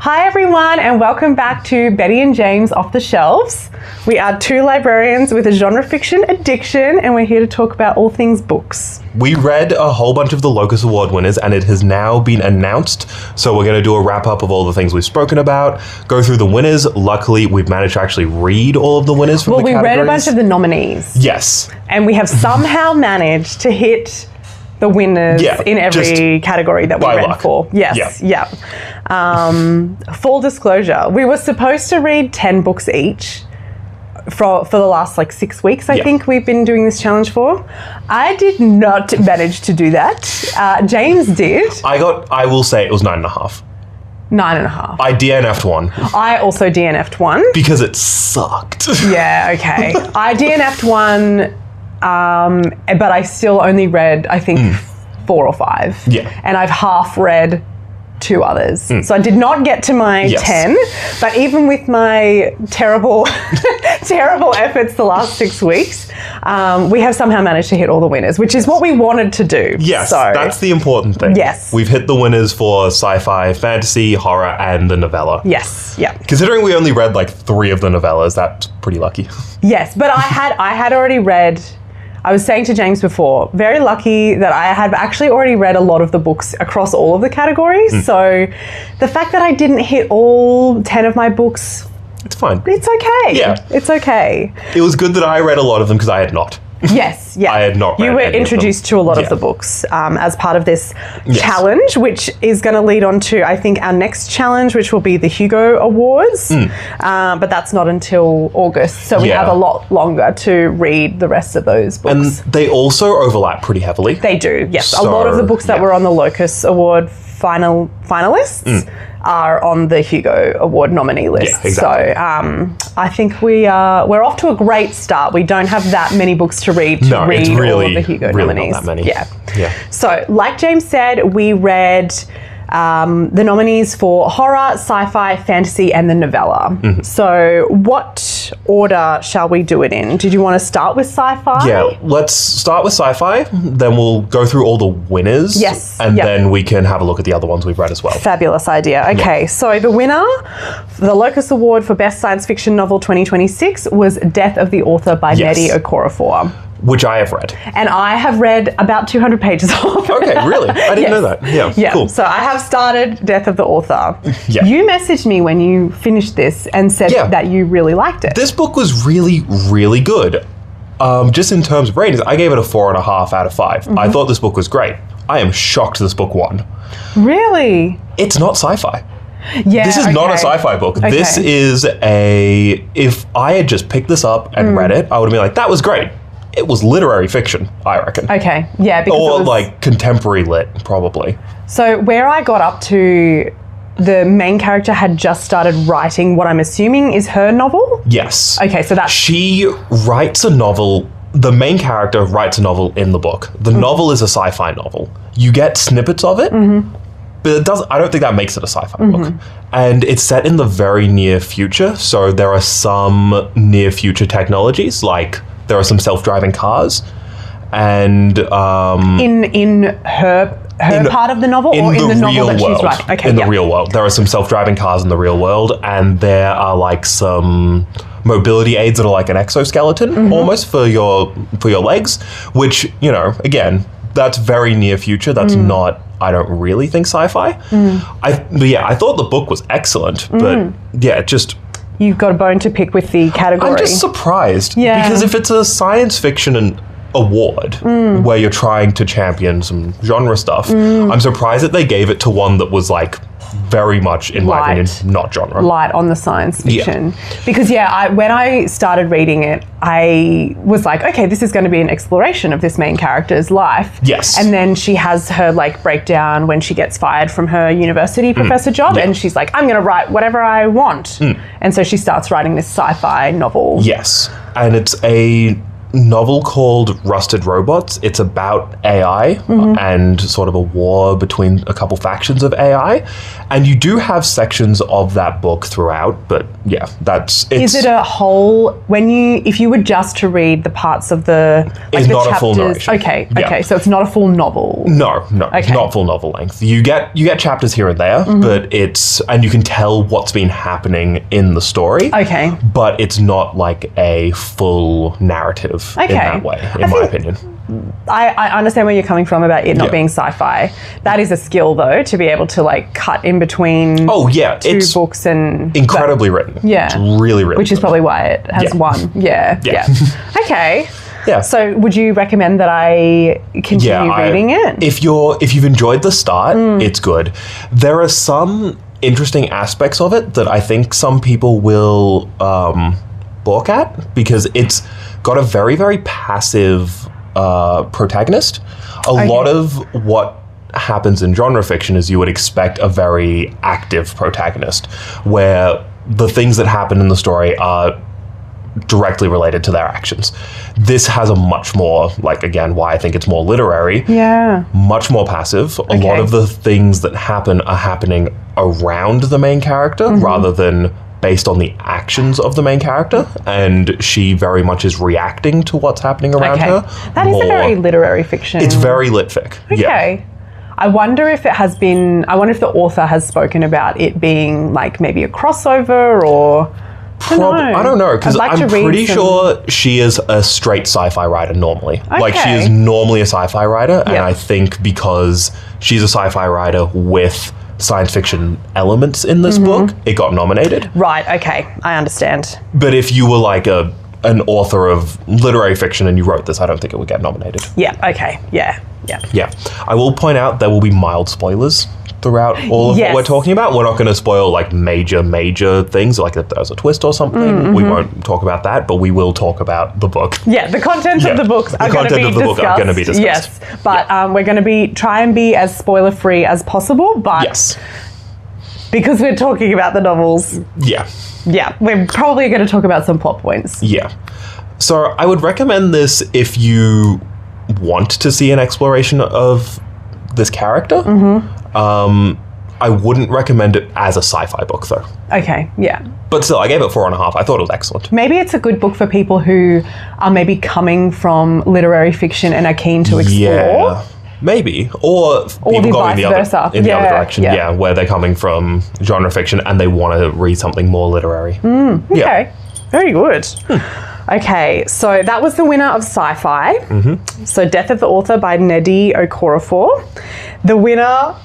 Hi everyone, and welcome back to Betty and James Off the Shelves. We are two librarians with a genre fiction addiction, and we're here to talk about all things books. We read a whole bunch of the Locus Award winners, and it has now been announced. So we're going to do a wrap up of all the things we've spoken about, go through the winners. Luckily, we've managed to actually read all of the winners from the categories. Well, we read a bunch of the nominees. Yes. And we have somehow managed to hit the winners in every category that we read for. Yes, yeah. Full disclosure, we were supposed to read 10 books each for the last 6 weeks, I think we've been doing this challenge for. I did not manage to do that. James did. I will say it was 9.5. 9.5. I DNF'd one. I also DNF'd one. Because it sucked. Yeah, okay. I DNF'd one, but I still only read, I think, 4 or 5. Yeah. And I've half read 2 others. So I did not get to my 10, but even with my terrible efforts the last 6 weeks, we have somehow managed to hit all the winners, which is what we wanted to do. Yes, so, that's the important thing. Yes. We've hit the winners for sci-fi, fantasy, horror, and the novella. Yes, yeah. Considering we only read 3 of the novellas, that's pretty lucky. Yes, but I had already read... I was saying to James before, very lucky that I had actually already read a lot of the books across all of the categories. So the fact that I didn't hit all 10 of my books... It's fine. It's okay. Yeah. It's okay. It was good that I read a lot of them because I had not. Yes, yeah. I had not read You were any introduced of to a lot of the books as part of this challenge, which is going to lead on to, I think, our next challenge, which will be the Hugo Awards. But that's not until August, so we have a lot longer to read the rest of those books. And they also overlap pretty heavily. They do, yes. A lot of the books that were on the Locus Award finalists are on the Hugo Award nominee list. Yeah, exactly. So I think we're off to a great start. We don't have that many books to read all of the Hugo nominees. Not that many. Yeah. So like James said, we read the nominees for horror, sci-fi, fantasy, and the novella. So what order shall we do it in? Did you want to start with sci-fi? Yeah, let's start with sci-fi, then we'll go through all the winners. Yes. And then we can have a look at the other ones we've read as well. Fabulous idea. Okay, so the winner, the Locus Award for Best Science Fiction Novel 2026 was Death of the Author by Nnedi Okorafor. Which I have read. And I have read about 200 pages of. Okay, really? I didn't know that. Yeah, cool. So I have started Death of the Author. Yeah. You messaged me when you finished this and said that you really liked it. This book was really, really good. Just in terms of ratings, I gave it a 4.5 out of 5. I thought this book was great. I am shocked this book won. Really? It's not sci-fi. Yeah, this is not a sci-fi book. Okay. This is if I had just picked this up and read it, I would have been like, that was great. It was literary fiction, I reckon. Okay, yeah. Because or contemporary lit, probably. So where I got up to, the main character had just started writing what I'm assuming is her novel? Yes. Okay, so that's... She writes a novel, the main character writes a novel in the book. The novel is a sci-fi novel. You get snippets of it, but I don't think that makes it a sci-fi book. And it's set in the very near future, so there are some near future technologies, there are some self-driving cars, and in her part of the novel, or in the novel that she's writing? Okay, in the real world, there are some self-driving cars in the real world, and there are some mobility aids that are an exoskeleton almost for your legs, which again, that's very near future. That's not. I don't really think sci-fi. I thought the book was excellent, but just. You've got a bone to pick with the category. I'm just surprised. Because if it's a science fiction award where you're trying to champion some genre stuff, I'm surprised that they gave it to one that was very much, in my opinion, not genre. Light on the science fiction. Because when I started reading it, I was like, okay, this is going to be an exploration of this main character's life. Yes. And then she has her breakdown when she gets fired from her university professor job, and she's like, I'm going to write whatever I want. And so she starts writing this sci-fi novel. Yes. And it's a novel called Rusted Robots. It's about AI and sort of a war between a couple factions of AI. And you do have sections of that book throughout, but yeah, Is it a whole, if you were just to read the parts of the it's the not chapters, a full narration. Okay, so it's not a full novel. No, it's not full novel length. You get chapters here and there, but and you can tell what's been happening in the story. Okay. But it's not like a full narrative in that way, in my opinion. I understand where you're coming from about it not being sci-fi. That is a skill, though, to be able to like cut in between two books and incredibly written. Yeah. It's really, really which is probably why it has won. Yeah. Okay. Yeah. So would you recommend that I continue reading it? If you've enjoyed the start, it's good. There are some interesting aspects of it that I think some people will balk at because it's got a very, very passive protagonist. A lot of what happens in genre fiction is you would expect a very active protagonist where the things that happen in the story are directly related to their actions. This has a much more, like, again, why I think it's more literary. Yeah. Much more passive. A lot of the things that happen are happening around the main character rather than based on the actions of the main character, and she very much is reacting to what's happening around her. That is a very literary fiction. It's very lit fic. Okay. I wonder if the author has spoken about it being like maybe a crossover or... I don't know, because I'm pretty sure she is a straight sci-fi writer normally. Okay. Like, she is normally a sci-fi writer, and I think because she's a sci-fi writer with science fiction elements in this book, it got nominated. Right, okay, I understand. But if you were like an author of literary fiction and you wrote this, I don't think it would get nominated. Yeah, okay, yeah. I will point out there will be mild spoilers throughout all of what we're talking about. We're not going to spoil like major things, like if there's a twist or something. We won't talk about that, but we will talk about the book. Yeah, the contents of the books are going to be discussed. Yes, but we're going to try and be as spoiler free as possible, but because we're talking about the novels. Yeah, we're probably going to talk about some plot points. Yeah. So I would recommend this if you want to see an exploration of this character. I wouldn't recommend it as a sci-fi book, though. Okay, yeah. But still, I gave it 4.5. I thought it was excellent. Maybe it's a good book for people who are maybe coming from literary fiction and are keen to explore. Yeah, maybe. Or people going the other direction, where they're coming from genre fiction and they want to read something more literary. Okay, very good. Okay, so that was the winner of sci-fi. So Death of the Author by Nnedi Okorafor. The winner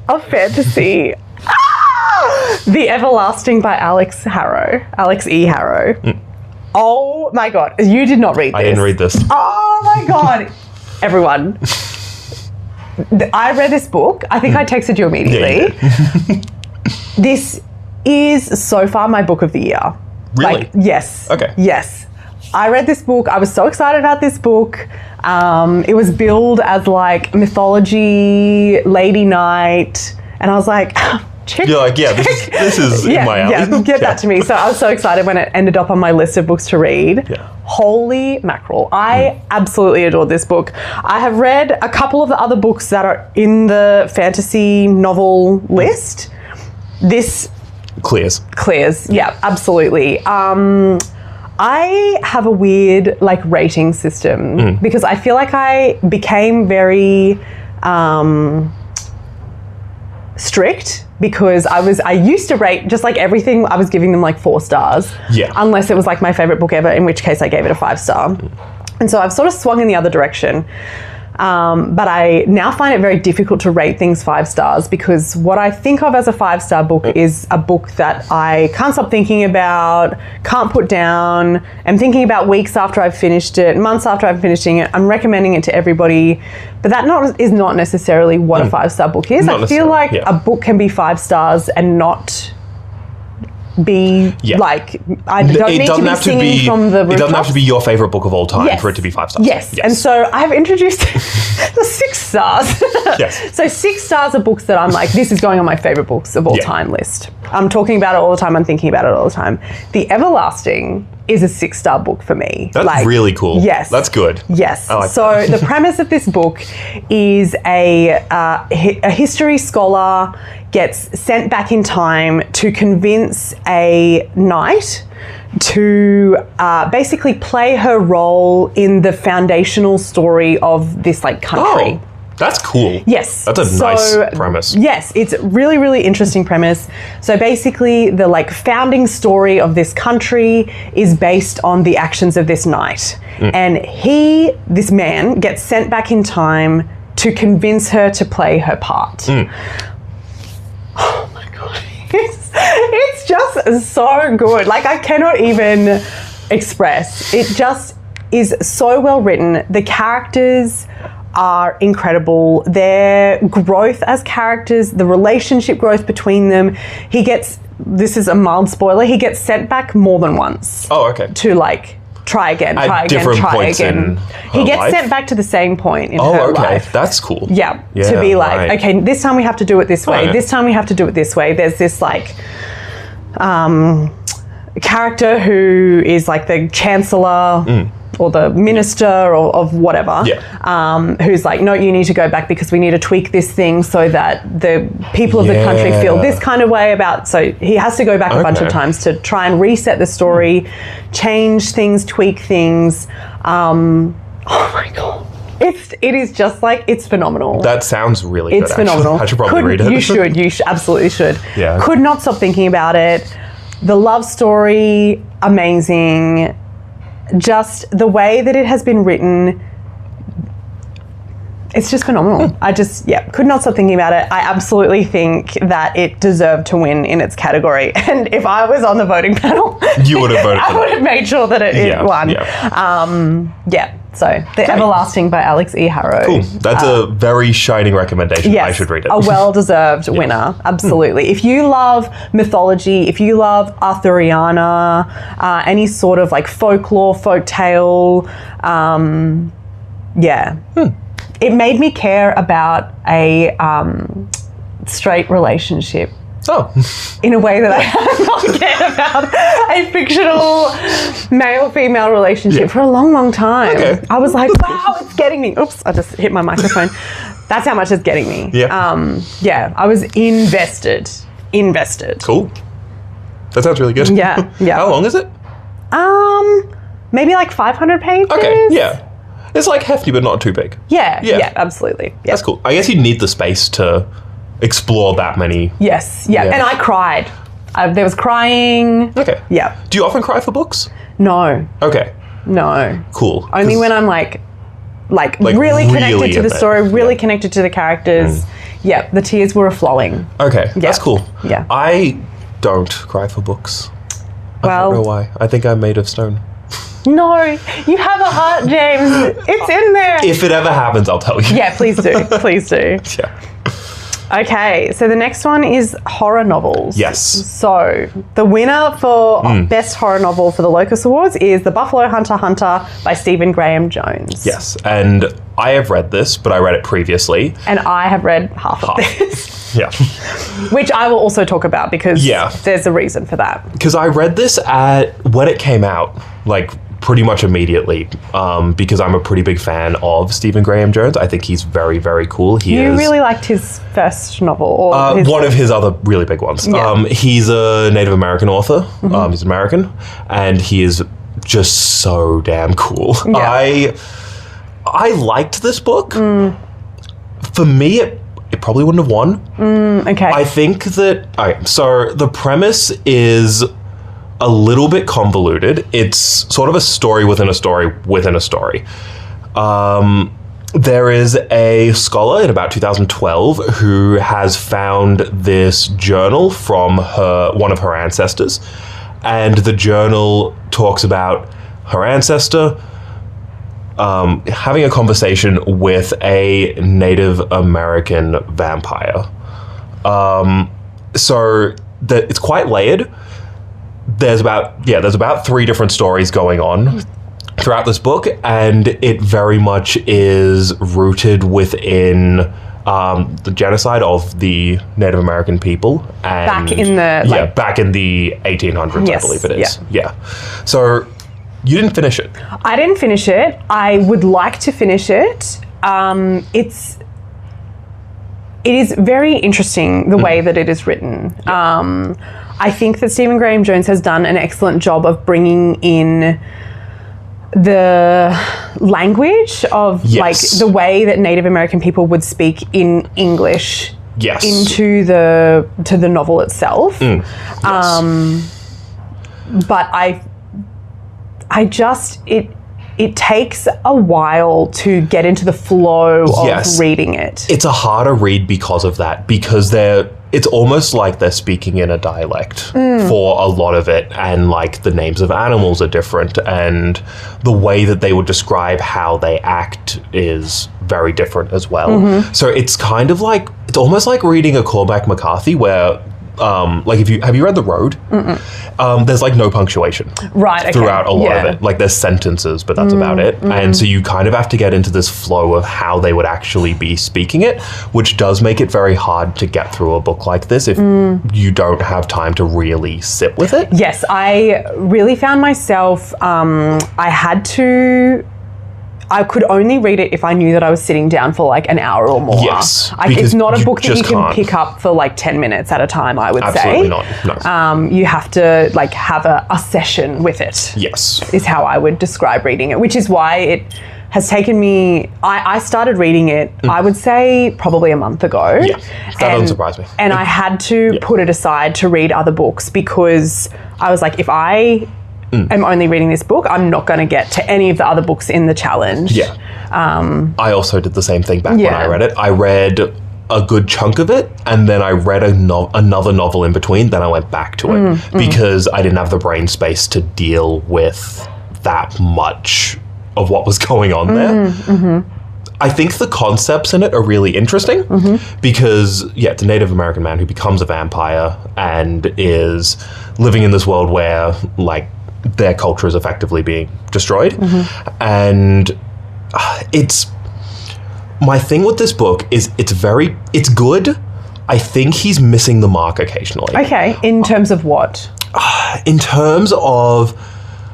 of fantasy, The Everlasting by Alex E. Harrow. Oh my God, you did not read this. I didn't read this. Oh my God. Everyone. I read this book. I think I texted you immediately. Yeah. This is so far my book of the year. Really? Like, yes. Okay. Yes. I read this book. I was so excited about this book. It was billed as like mythology, lady night. And I was like, you're like, this is in my alley. Get that to me. So I was so excited when it ended up on my list of books to read. Yeah. Holy mackerel. I absolutely adored this book. I have read a couple of the other books that are in the fantasy novel list. This clears. Yeah, absolutely. I have a weird like rating system because I feel like I became very strict because I used to rate just like everything. I was giving them like 4 stars. Yeah. Unless it was like my favorite book ever, in which case I gave it a 5-star. And so I've sort of swung in the other direction. But I now find it very difficult to rate things 5 stars because what I think of as a 5-star book is a book that I can't stop thinking about, can't put down, am thinking about weeks after I've finished it, months after I'm finishing it. I'm recommending it to everybody, but that is not necessarily what a 5-star book is. I feel like a book can be 5 stars and not be like, I don't need to be singing from the rooftops. It doesn't have to be your favorite book of all time for it to be 5 stars. Yes. And so I've introduced the 6 stars. So 6 stars are books that I'm like, this is going on my favorite books of all time list. I'm talking about it all the time. I'm thinking about it all the time. The Everlasting is a 6-star book for me. That's really cool. Yes. That's good. Yes. I like so that. The premise of this book is a history scholar gets sent back in time to convince a knight to basically play her role in the foundational story of this like country. Oh. That's cool. Yes. That's a nice premise. Yes, it's a really, really interesting premise. So basically the like founding story of this country is based on the actions of this knight. And this man gets sent back in time to convince her to play her part. Oh my God. It's just so good. Like I cannot even express. It just is so well written. The characters are incredible. Their growth as characters, the relationship growth between them. This is a mild spoiler, he gets sent back more than once. Oh, okay. To like try again. He gets sent back to the same point in her life. That's cool. Yeah. To be like, okay, this time we have to do it this way. This time we have to do it this way. There's this like character who is like the chancellor or the minister of whatever, who's like, no, you need to go back because we need to tweak this thing so that the people of the country feel this kind of way about, so he has to go back a bunch of times to try and reset the story, change things, tweak things. Oh my God. It is just like, it's phenomenal. That sounds really good. It's phenomenal. I should probably read it. You absolutely should. Yeah. Could not stop thinking about it. The love story, amazing. Just the way that it has been written, it's just phenomenal. I just, could not stop thinking about it. I absolutely think that it deserved to win in its category. And if I was on the voting panel, you would have voted for I would have made sure that it won. So The Everlasting by Alex E. Harrow. Cool. That's a very shining recommendation. Yes, I should read it. A well-deserved winner. Absolutely. If you love mythology, if you love Arthuriana, any sort of like folklore, folktale, it made me care about a straight relationship. Oh. In a way that I have not cared about a fictional male-female relationship for a long, long time. Okay. I was like, wow, it's getting me. Oops, I just hit my microphone. That's how much it's getting me. Yeah. I was invested. Cool. That sounds really good. Yeah. How long is it? Maybe like 500 pages. Okay, yeah. It's like hefty, but not too big. Yeah, absolutely. Yeah. That's cool. I guess you need the space to explore that many. Yes, and I cried. There was crying. Okay. Yeah. Do you often cry for books? No. Okay. No. Cool. Only when I'm like really connected to the story, really connected to the characters. Yeah, the tears were flowing. Okay, that's cool. Yeah. I don't cry for books. I don't know why. I think I'm made of stone. No, you have a heart, James. It's in there. If it ever happens, I'll tell you. Yeah, please do. Please do. Yeah. Okay, so the next one is horror novels. Yes. So the winner for Best Horror Novel for the Locus Awards is The Buffalo Hunter Hunter by Stephen Graham Jones. Yes, and I have read this, but I read it previously. And I have read half of this. Yeah. Which I will also talk about because there's a reason for that. Because I read this when it came out, like pretty much immediately, because I'm a pretty big fan of Stephen Graham Jones. I think he's very, very cool. You really liked his first novel? Or one of his other really big ones. Yeah. He's a Native American author. He's American. And he is just so damn cool. Yeah. I liked this book. For me, it probably wouldn't have won. Okay. I think that... so the premise is a little bit convoluted. It's sort of a story within a story within a story. There is a scholar in about 2012 who has found this journal from one of her ancestors, and the journal talks about her ancestor having a conversation with a Native American vampire. So that it's quite layered. There's about 3 different stories going on throughout this book, and it very much is rooted within the genocide of the Native American people. And back in the... back in the 1800s, I believe it is. Yeah. So You didn't finish it. I didn't finish it. I would like to finish it. It is very interesting the way that it is written. I think that Stephen Graham Jones has done an excellent job of bringing in the language of like the way that Native American people would speak in English into the novel itself. But I just it takes a while to get into the flow of reading it. It's a harder read because of that, because it's almost like they're speaking in a dialect for a lot of it, and like the names of animals are different, and the way that they would describe how they act is very different as well. So it's kind of like, it's almost like reading a Cormac McCarthy where like have you read The Road? There's like no punctuation throughout a lot of it. Like there's sentences, but that's about it. And so you kind of have to get into this flow of how they would actually be speaking it, which does make it very hard to get through a book like this if you don't have time to really sit with it. Yes, I really found myself, I could only read it if I knew that I was sitting down for like an hour or more. Yes. It's not a book that you can pick up for like 10 minutes at a time, I would say. Absolutely not. No. You have to like have a session with it. Yes. Is how I would describe reading it, which is why it has taken me, I started reading it, I would say probably a month ago. Yeah, that doesn't surprise me. And I had to put it aside to read other books because I was like, if I am only reading this book, I'm not going to get to any of the other books in the challenge. Yeah. I also did the same thing back when I read it. I read a good chunk of it, and then I read another novel in between, then I went back to it because I didn't have the brain space to deal with that much of what was going on there. I think the concepts in it are really interesting because, it's a Native American man who becomes a vampire and is living in this world where, like, their culture is effectively being destroyed. And it's... My thing with this book is it's good. I think he's missing the mark occasionally. Okay, in terms of what? In terms of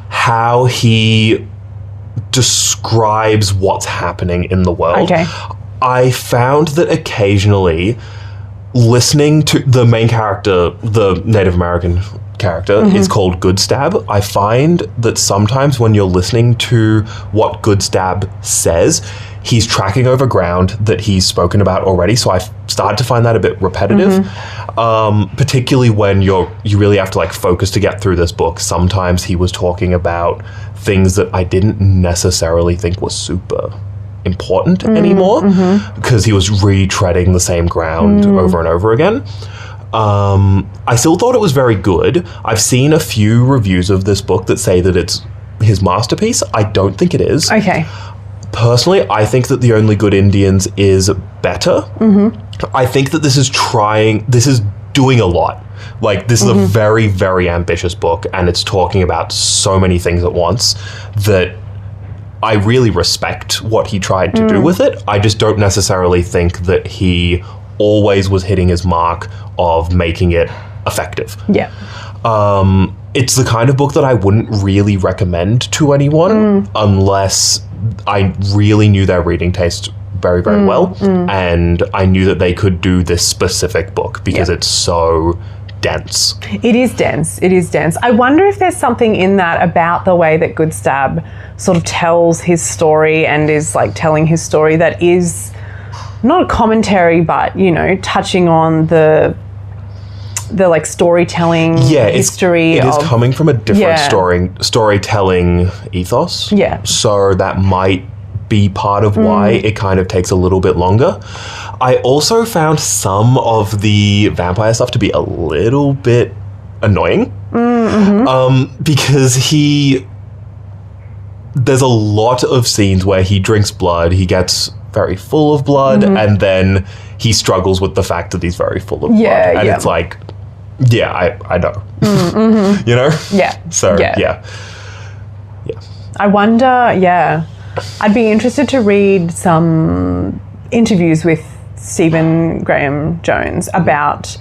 how he describes what's happening in the world. Okay. I found that occasionally listening to the main character, the Native American character, is called Good Stab. I find that sometimes when you're listening to what Good Stab says, he's tracking over ground that he's spoken about already. So I started to find that a bit repetitive, particularly when you really have to like focus to get through this book. Sometimes he was talking about things that I didn't necessarily think was super important anymore because he was retreading the same ground over and over again. I still thought it was very good. I've seen a few reviews of this book that say that it's his masterpiece. I don't think it is. Okay. Personally, I think that The Only Good Indians is better. I think that this is doing a lot. Like, this is a very, very ambitious book, and it's talking about so many things at once that I really respect what he tried to do with it. I just don't necessarily think that he always was hitting his mark of making it effective. Yeah. It's the kind of book that I wouldn't really recommend to anyone unless I really knew their reading taste very, very well, and I knew that they could do this specific book because it's so dense. It is dense. I wonder if there's something in that about the way that Good Stab sort of tells his story and is like telling his story that is not a commentary, but, you know, touching on the like storytelling history. It is coming from a different storytelling ethos. Yeah. So that might be part of why it kind of takes a little bit longer. I also found some of the vampire stuff to be a little bit annoying. Because there's a lot of scenes where he drinks blood, he gets very full of blood, and then he struggles with the fact that he's very full of blood. And it's like, I know. You know? Yeah. So, yeah. I wonder, I'd be interested to read some interviews with Stephen Graham Jones about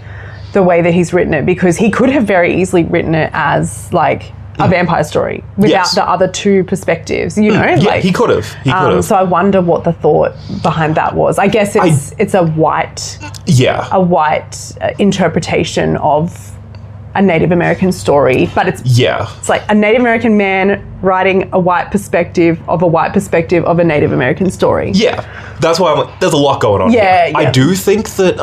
the way that he's written it, because he could have very easily written it as like a vampire story without the other two perspectives, you know? Yeah, he could have. He could have. So I wonder what the thought behind that was. I guess it's a white interpretation of a Native American story, but it's like a Native American man writing a white perspective of a Native American story. Yeah, that's why I'm like, there's a lot going on here. I do think that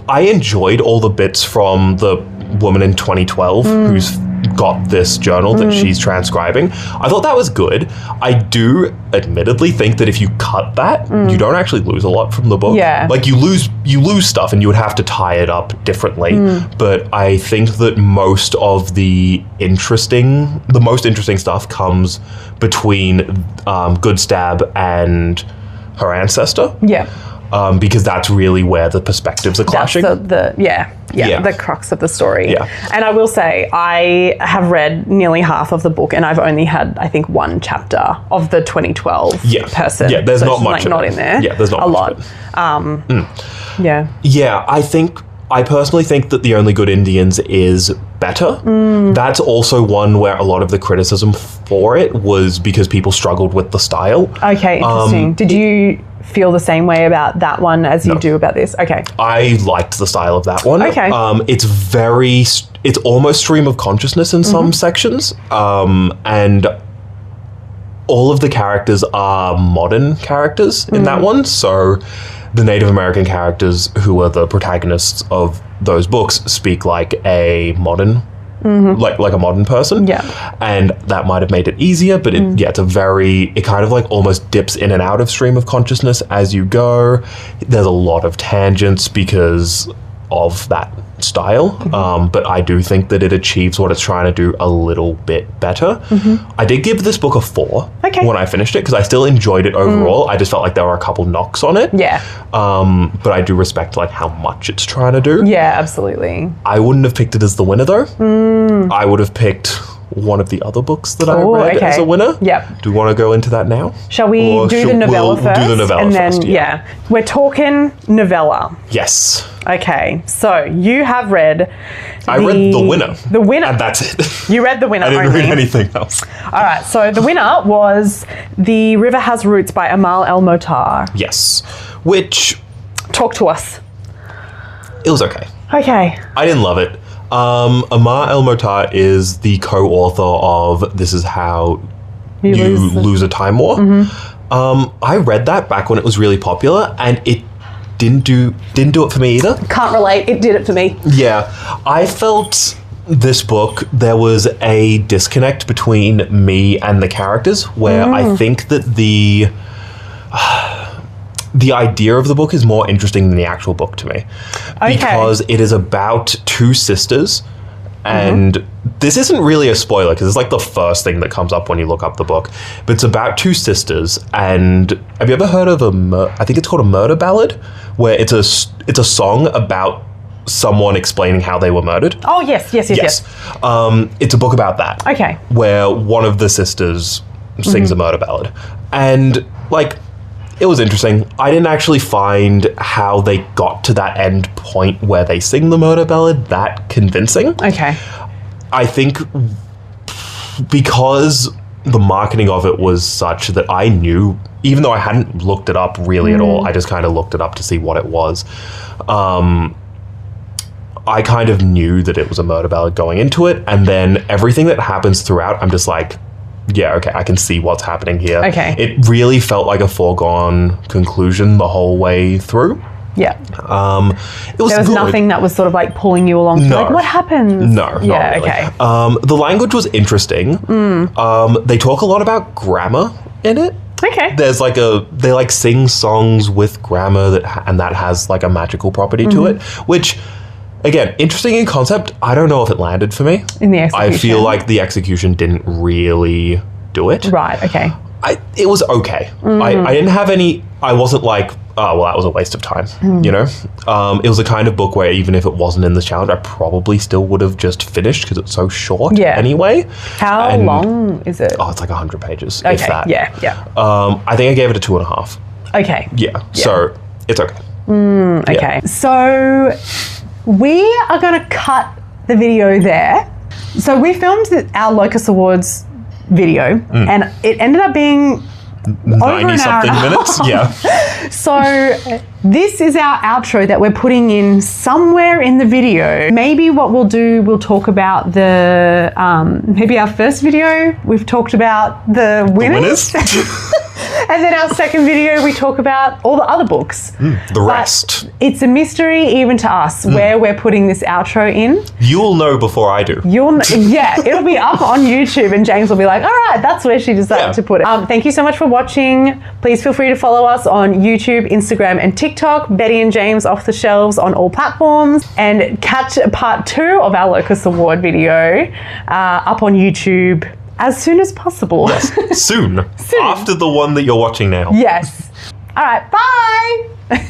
I enjoyed all the bits from the woman in 2012 who's got this journal that she's transcribing. I thought that was good. I do admittedly think that if you cut that, you don't actually lose a lot from the book. Yeah. Like you lose stuff and you would have to tie it up differently. But I think that most interesting stuff comes between Good Stab and her ancestor. Yeah. Because that's really where the perspectives are clashing. That's the crux of the story. Yeah. And I will say, I have read nearly half of the book, and I've only had, I think, one chapter of the 2012 person. Yeah, there's not much. Like, not in there. Yeah, there's not a much lot. Yeah. Yeah, I personally think that The Only Good Indians is better. That's also one where a lot of the criticism for it was because people struggled with the style. Okay, interesting. Did you feel the same way about that one as you do about this? Okay. I liked the style of that one. Okay. It's almost stream of consciousness in some sections. And all of the characters are modern characters in that one. So the Native American characters who are the protagonists of those books speak like a modern like a modern person. Yeah. And that might have made it easier, but it kind of like almost dips in and out of stream of consciousness as you go. There's a lot of tangents because of that style. But I do think that it achieves what it's trying to do a little bit better. I did give this book a 4 when I finished it because I still enjoyed it overall. I just felt like there were a couple knocks on it. Yeah. But I do respect like how much it's trying to do. Yeah, absolutely. I wouldn't have picked it as the winner though. I would have picked one of the other books that I read as a winner. Yep. Do we want to go into that now? Shall we do the novella first? We'll do the novella and first, then, we're talking novella. Yes. Okay, so you have read I read The Winner. The Winner. And that's it. You read The Winner only. I didn't read anything else. All right, so The Winner was The River Has Roots by Amal El-Mohtar. Yes. Which... Talk to us. It was okay. Okay. I didn't love it. Amal El-Mohtar is the co-author of This Is How You Lose a Time War. I read that back when it was really popular, and it didn't do it for me either. Can't relate. It did it for me. Yeah. I felt this book, there was a disconnect between me and the characters where I think that the idea of the book is more interesting than the actual book to me. Because it is about two sisters, and this isn't really a spoiler because it's like the first thing that comes up when you look up the book, but it's about two sisters. And have you ever heard of I think it's called a murder ballad, where it's a song about someone explaining how they were murdered? Oh, yes. It's a book about that. Okay. Where one of the sisters sings a murder ballad. And like, it was interesting. I didn't actually find how they got to that end point where they sing the murder ballad that convincing. Okay. I think because the marketing of it was such that I knew, even though I hadn't looked it up really at all, I just kind of looked it up to see what it was. I kind of knew that it was a murder ballad going into it, and then everything that happens throughout, I'm just like, yeah, okay, I can see what's happening here. Okay. It really felt like a foregone conclusion the whole way through. Yeah. It was there was good. Nothing that was sort of like pulling you along. No. Like, what happens? No, not really. Okay. The language was interesting. They talk a lot about grammar in it. Okay. There's like they like sing songs with grammar that has like a magical property to it, which, again, interesting in concept. I don't know if it landed for me. In the execution. I feel like the execution didn't really do it. Right, okay. It was okay. I didn't have any... I wasn't like, oh, well, that was a waste of time, you know? It was a kind of book where even if it wasn't in the challenge, I probably still would have just finished because it's so short anyway. How long is it? Oh, it's like 100 pages, okay. if that. Yeah. I think I gave it a 2.5. Okay. Yeah, so it's okay. Okay. So... we are going to cut the video there So we filmed our Locus Awards video, and it ended up being 90-something minutes. Yeah. So this is our outro that we're putting in somewhere in the video. Maybe what we'll do, we'll talk about the, maybe our first video, we've talked about the winners. And then our second video, we talk about all the other books. The rest. But it's a mystery even to us where we're putting this outro in. You'll know before I do. Yeah, it'll be up on YouTube and James will be like, all right, that's where she decided to put it. Thank you so much for watching. Please feel free to follow us on YouTube, Instagram, and TikTok. Betty and James Off the Shelves on all platforms. And catch part 2 of our Locus Award video up on YouTube as soon as possible. Yes, soon. After the one that you're watching now. Yes. All right, bye.